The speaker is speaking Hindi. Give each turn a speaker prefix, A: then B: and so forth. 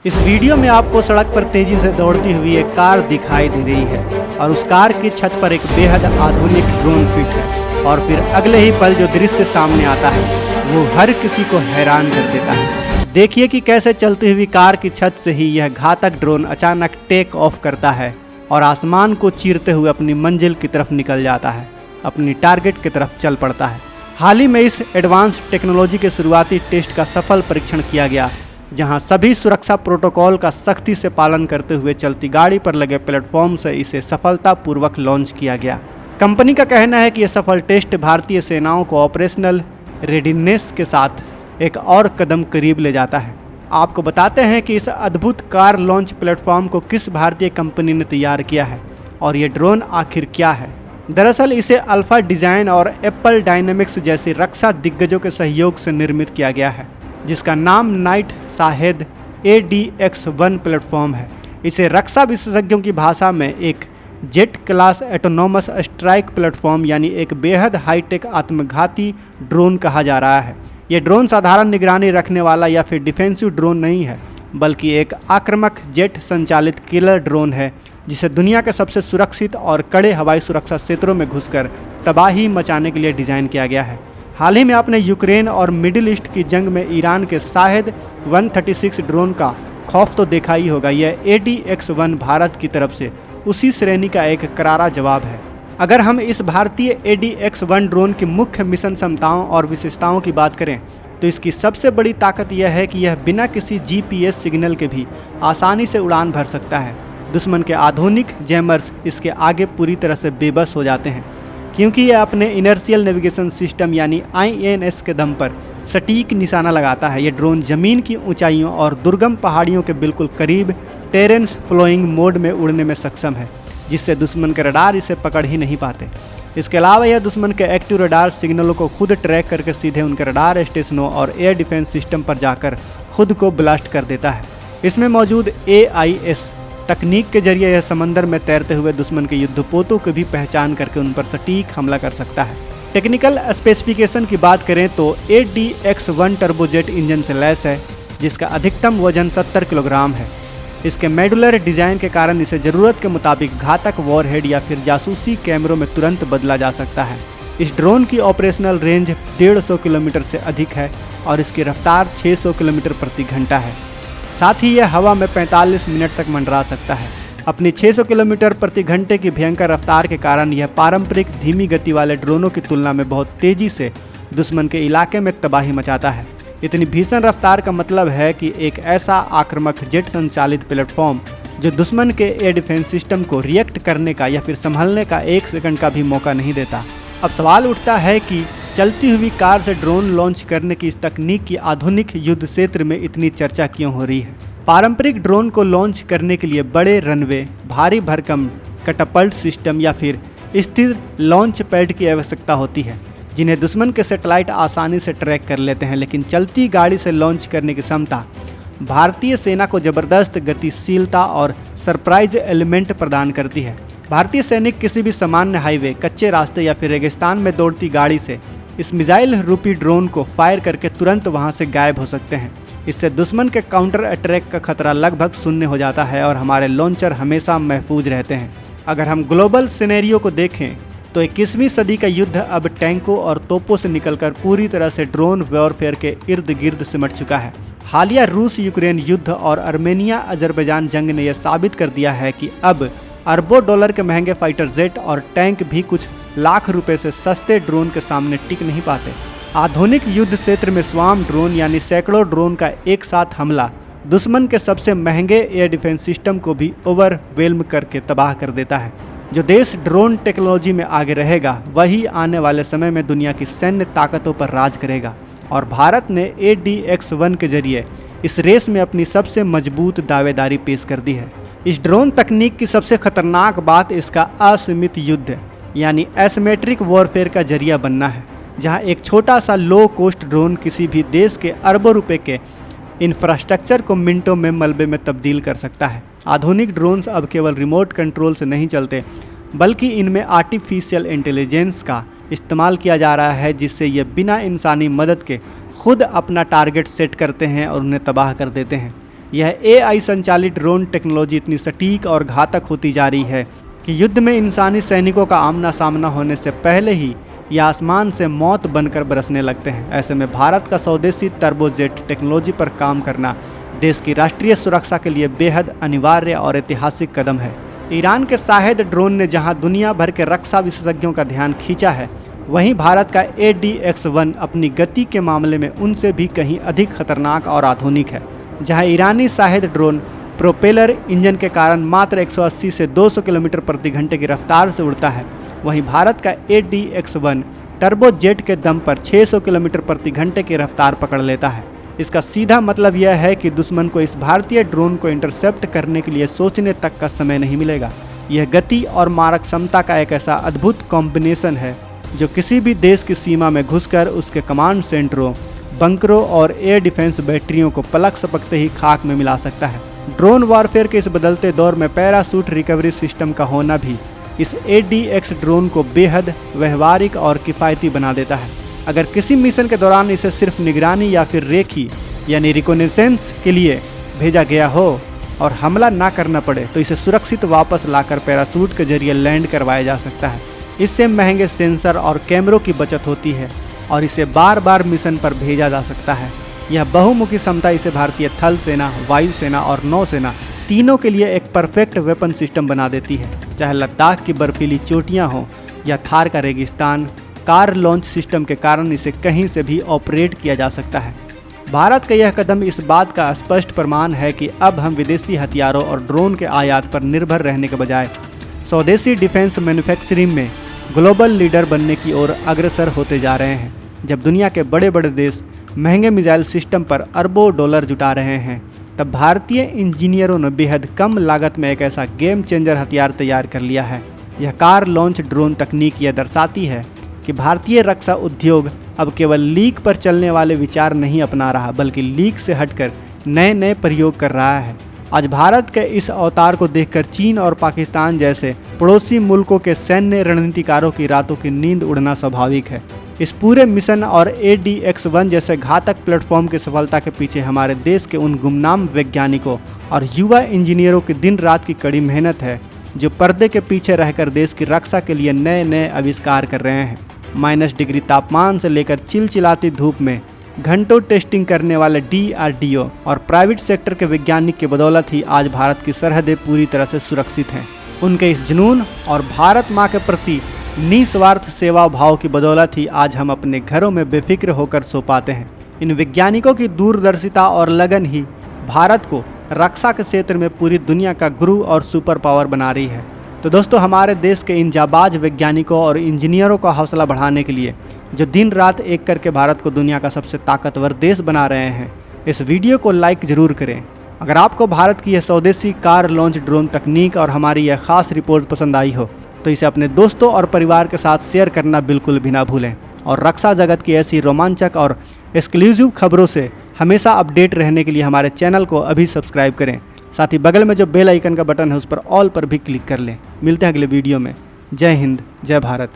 A: इस वीडियो में आपको सड़क पर तेजी से दौड़ती हुई एक कार दिखाई दे रही है और उस कार की छत पर एक बेहद आधुनिक ड्रोन फिट है और फिर अगले ही पल जो दृश्य सामने आता है वो हर किसी को हैरान कर देता है। देखिए कि कैसे चलती हुई कार की छत से ही यह घातक ड्रोन अचानक टेक ऑफ करता है और आसमान को चीरते हुए अपनी मंजिल की तरफ निकल जाता है, अपनी टारगेट की तरफ चल पड़ता है। हाल ही में इस एडवांस टेक्नोलॉजी के शुरुआती टेस्ट का सफल परीक्षण किया गया, जहां सभी सुरक्षा प्रोटोकॉल का सख्ती से पालन करते हुए चलती गाड़ी पर लगे प्लेटफॉर्म से इसे सफलतापूर्वक लॉन्च किया गया। कंपनी का कहना है कि यह सफल टेस्ट भारतीय सेनाओं को ऑपरेशनल रेडीनेस के साथ एक और कदम करीब ले जाता है। आपको बताते हैं कि इस अद्भुत कार लॉन्च प्लेटफॉर्म को किस भारतीय कंपनी ने तैयार किया है और ये ड्रोन आखिर क्या है। दरअसल इसे अल्फा डिजाइन और एप्पल डायनेमिक्स जैसे रक्षा दिग्गजों के सहयोग से निर्मित किया गया है, जिसका नाम नाइट शाहेद ADX-1 प्लेटफॉर्म है। इसे रक्षा विशेषज्ञों की भाषा में एक jet class autonomous strike platform यानी एक बेहद हाईटेक आत्मघाती ड्रोन कहा जा रहा है। ये ड्रोन साधारण निगरानी रखने वाला या फिर डिफेंसिव ड्रोन नहीं है, बल्कि एक आक्रामक जेट संचालित किलर ड्रोन है, जिसे दुनिया के सबसे सुरक्षित और कड़े हवाई सुरक्षा क्षेत्रों में घुसकर तबाही मचाने के लिए डिज़ाइन किया गया है। हाल ही में आपने यूक्रेन और मिडिल ईस्ट की जंग में ईरान के शाहेद 136 ड्रोन का खौफ तो देखा ही होगा। यह ADX-1 भारत की तरफ से उसी श्रेणी का एक करारा जवाब है। अगर हम इस भारतीय ADX-1 ड्रोन की मुख्य मिशन क्षमताओं और विशेषताओं की बात करें तो इसकी सबसे बड़ी ताकत यह है कि यह बिना किसी GPS सिग्नल के भी आसानी से उड़ान भर सकता है। दुश्मन के आधुनिक जैमर्स इसके आगे पूरी तरह से बेबस हो जाते हैं, क्योंकि यह अपने इनर्शियल नेविगेशन सिस्टम यानी INS के दम पर सटीक निशाना लगाता है। यह ड्रोन जमीन की ऊंचाइयों और दुर्गम पहाड़ियों के बिल्कुल करीब टेरेंस फ्लोइंग मोड में उड़ने में सक्षम है, जिससे दुश्मन के रडार इसे पकड़ ही नहीं पाते। इसके अलावा यह दुश्मन के एक्टिव रडार सिग्नलों को खुद ट्रैक करके सीधे उनके रडार स्टेशनों और एयर डिफेंस सिस्टम पर जाकर खुद को ब्लास्ट कर देता है। इसमें मौजूद AIS तकनीक के जरिए यह समंदर में तैरते हुए दुश्मन के युद्धपोतों की भी पहचान करके उन पर सटीक हमला कर सकता है। टेक्निकल स्पेसिफिकेशन की बात करें तो ADX-1 टर्बोजेट इंजन से लैस है, जिसका अधिकतम वजन 70 किलोग्राम है। इसके मॉड्यूलर डिजाइन के कारण इसे ज़रूरत के मुताबिक घातक वॉरहेड या फिर जासूसी कैमरों में तुरंत बदला जा सकता है। इस ड्रोन की ऑपरेशनल रेंज 150 किलोमीटर से अधिक है और इसकी रफ्तार 600 किलोमीटर प्रति घंटा है। साथ ही यह हवा में 45 मिनट तक मंडरा सकता है। अपनी 600 किलोमीटर प्रति घंटे की भयंकर रफ्तार के कारण यह पारंपरिक धीमी गति वाले ड्रोनों की तुलना में बहुत तेज़ी से दुश्मन के इलाके में तबाही मचाता है। इतनी भीषण रफ्तार का मतलब है कि एक ऐसा आक्रामक जेट संचालित प्लेटफॉर्म जो दुश्मन के एयर डिफेंस सिस्टम को रिएक्ट करने का या फिर संभलने का 1 सेकंड का भी मौका नहीं देता। अब सवाल उठता है कि चलती हुई कार से ड्रोन लॉन्च करने की इस तकनीक की आधुनिक युद्ध क्षेत्र में इतनी चर्चा क्यों हो रही है। पारंपरिक ड्रोन को लॉन्च करने के लिए बड़े रनवे, भारी भरकम कैटापल्ट सिस्टम या फिर स्थिर लॉन्च पैड की आवश्यकता होती है, जिन्हें दुश्मन के सैटेलाइट आसानी से ट्रैक कर लेते हैं। लेकिन चलती गाड़ी से लॉन्च करने की क्षमता भारतीय सेना को ज़बरदस्त गतिशीलता और सरप्राइज एलिमेंट प्रदान करती है। भारतीय सैनिक किसी भी सामान्य हाईवे, कच्चे रास्ते या फिर रेगिस्तान में दौड़ती गाड़ी से इस मिसाइल रूपी ड्रोन को फायर करके तुरंत वहां से गायब हो सकते हैं। इससे दुश्मन के काउंटर अटैक का खतरा लगभग शून्य हो जाता है और हमारे लॉन्चर हमेशा महफूज रहते हैं। अगर हम ग्लोबल सिनेरियो को देखें तो 21वीं सदी का युद्ध अब टैंकों और तोपों से निकलकर पूरी तरह से ड्रोन वॉरफेयर के इर्द गिर्द सिमट चुका है। हालिया रूस यूक्रेन युद्ध और आर्मेनिया अजरबैजान जंग ने यह साबित कर दिया है कि अब अरबों डॉलर के महंगे फाइटर जेट और टैंक भी कुछ लाख रुपए से सस्ते ड्रोन के सामने टिक नहीं पाते। आधुनिक युद्ध क्षेत्र में स्वाम ड्रोन यानी सैकड़ों ड्रोन का एक साथ हमला दुश्मन के सबसे महंगे एयर डिफेंस सिस्टम को भी ओवरवेल्म करके तबाह कर देता है। जो देश ड्रोन टेक्नोलॉजी में आगे रहेगा वही आने वाले समय में दुनिया की सैन्य ताकतों पर राज करेगा और भारत ने ADX-1 के जरिए इस रेस में अपनी सबसे मजबूत दावेदारी पेश कर दी है। इस ड्रोन तकनीक की सबसे खतरनाक बात इसका असीमित युद्ध यानी एसिमेट्रिक वॉरफेयर का जरिया बनना है, जहां एक छोटा सा लो कॉस्ट ड्रोन किसी भी देश के अरबों रुपए के इंफ्रास्ट्रक्चर को मिनटों में मलबे में तब्दील कर सकता है। आधुनिक ड्रोन्स अब केवल रिमोट कंट्रोल से नहीं चलते, बल्कि इनमें आर्टिफिशियल इंटेलिजेंस का इस्तेमाल किया जा रहा है, जिससे ये बिना इंसानी मदद के खुद अपना टारगेट सेट करते हैं और उन्हें तबाह कर देते हैं। यह AI संचालित ड्रोन टेक्नोलॉजी इतनी सटीक और घातक होती जा रही है कि युद्ध में इंसानी सैनिकों का आमना सामना होने से पहले ही ये आसमान से मौत बनकर बरसने लगते हैं। ऐसे में भारत का स्वदेशी टर्बोजेट टेक्नोलॉजी पर काम करना देश की राष्ट्रीय सुरक्षा के लिए बेहद अनिवार्य और ऐतिहासिक कदम है। ईरान के शाहेद ड्रोन ने जहां दुनिया भर के रक्षा विशेषज्ञों का ध्यान खींचा है, वहीं भारत का ADX-1 अपनी गति के मामले में उनसे भी कहीं अधिक खतरनाक और आधुनिक है। जहां ईरानी शाहेद ड्रोन प्रोपेलर इंजन के कारण मात्र 180 से 200 किलोमीटर प्रति घंटे की रफ्तार से उड़ता है, वहीं भारत का ADX-1 टर्बोजेट के दम पर 600 किलोमीटर प्रति घंटे की रफ्तार पकड़ लेता है। इसका सीधा मतलब यह है कि दुश्मन को इस भारतीय ड्रोन को इंटरसेप्ट करने के लिए सोचने तक का समय नहीं मिलेगा। यह गति और मारक क्षमता का एक ऐसा अद्भुत कॉम्बिनेशन है जो किसी भी देश की सीमा में घुसकर उसके कमांड सेंटरों, बंकरों और एयर डिफेंस बैटरियों को पलक झपकते ही खाक में मिला सकता है। ड्रोन वॉरफेयर के इस बदलते दौर में पैराशूट रिकवरी सिस्टम का होना भी इस ADX ड्रोन को बेहद व्यवहारिक और किफ़ायती बना देता है। अगर किसी मिशन के दौरान इसे सिर्फ निगरानी या फिर रेकी यानी रिकॉनेसेंस के लिए भेजा गया हो और हमला ना करना पड़े, तो इसे सुरक्षित वापस लाकर पैराशूट के जरिए लैंड करवाया जा सकता है। इससे महंगे सेंसर और कैमरों की बचत होती है और इसे बार बार मिशन पर भेजा जा सकता है। यह बहुमुखी क्षमता इसे भारतीय थल सेना, वायुसेना और नौसेना तीनों के लिए एक परफेक्ट वेपन सिस्टम बना देती है। चाहे लद्दाख की बर्फीली चोटियां हों या थार का रेगिस्तान, कार लॉन्च सिस्टम के कारण इसे कहीं से भी ऑपरेट किया जा सकता है। भारत का यह कदम इस बात का स्पष्ट प्रमाण है कि अब हम विदेशी हथियारों और ड्रोन के आयात पर निर्भर रहने के बजाय स्वदेशी डिफेंस मैन्युफैक्चरिंग में ग्लोबल लीडर बनने की ओर अग्रसर होते जा रहे हैं। जब दुनिया के बड़े बड़े देश महंगे मिसाइल सिस्टम पर अरबों डॉलर जुटा रहे हैं, तब भारतीय इंजीनियरों ने बेहद कम लागत में एक ऐसा गेम चेंजर हथियार तैयार कर लिया है। यह कार लॉन्च ड्रोन तकनीक यह दर्शाती है कि भारतीय रक्षा उद्योग अब केवल लीक पर चलने वाले विचार नहीं अपना रहा, बल्कि लीक से हटकर नए नए प्रयोग कर रहा है। आज भारत के इस अवतार को देखकर चीन और पाकिस्तान जैसे पड़ोसी मुल्कों के सैन्य रणनीतिकारों की रातों की नींद उड़ना स्वाभाविक है। इस पूरे मिशन और ADX-1 जैसे घातक प्लेटफॉर्म की सफलता के पीछे हमारे देश के उन गुमनाम वैज्ञानिकों और युवा इंजीनियरों की दिन रात की कड़ी मेहनत है, जो पर्दे के पीछे रहकर देश की रक्षा के लिए नए नए आविष्कार कर रहे हैं। -डिग्री तापमान से लेकर चिलचिलाती धूप में घंटों टेस्टिंग करने वाले DRDO और प्राइवेट सेक्टर के वैज्ञानिक की बदौलत ही आज भारत की सरहदें पूरी तरह से सुरक्षित हैं। उनके इस जुनून और भारत माँ के प्रति निस्वार्थ सेवा भाव की बदौलत ही आज हम अपने घरों में बेफिक्र होकर सो पाते हैं। इन वैज्ञानिकों की दूरदर्शिता और लगन ही भारत को रक्षा के क्षेत्र में पूरी दुनिया का गुरु और सुपर पावर बना रही है। तो दोस्तों, हमारे देश के इन जाबाज वैज्ञानिकों और इंजीनियरों का हौसला बढ़ाने के लिए जो दिन रात एक करके भारत को दुनिया का सबसे ताकतवर देश बना रहे हैं, इस वीडियो को लाइक ज़रूर करें। अगर आपको भारत की यह स्वदेशी कार लॉन्च ड्रोन तकनीक और हमारी यह खास रिपोर्ट पसंद आई हो, तो इसे अपने दोस्तों और परिवार के साथ शेयर करना बिल्कुल भी ना भूलें। और रक्षा जगत की ऐसी रोमांचक और एक्सक्लूसिव खबरों से हमेशा अपडेट रहने के लिए हमारे चैनल को अभी सब्सक्राइब करें। साथ ही बगल में जो बेल आइकन का बटन है उस पर ऑल पर भी क्लिक कर लें। मिलते हैं अगले वीडियो में। जय हिंद, जय भारत।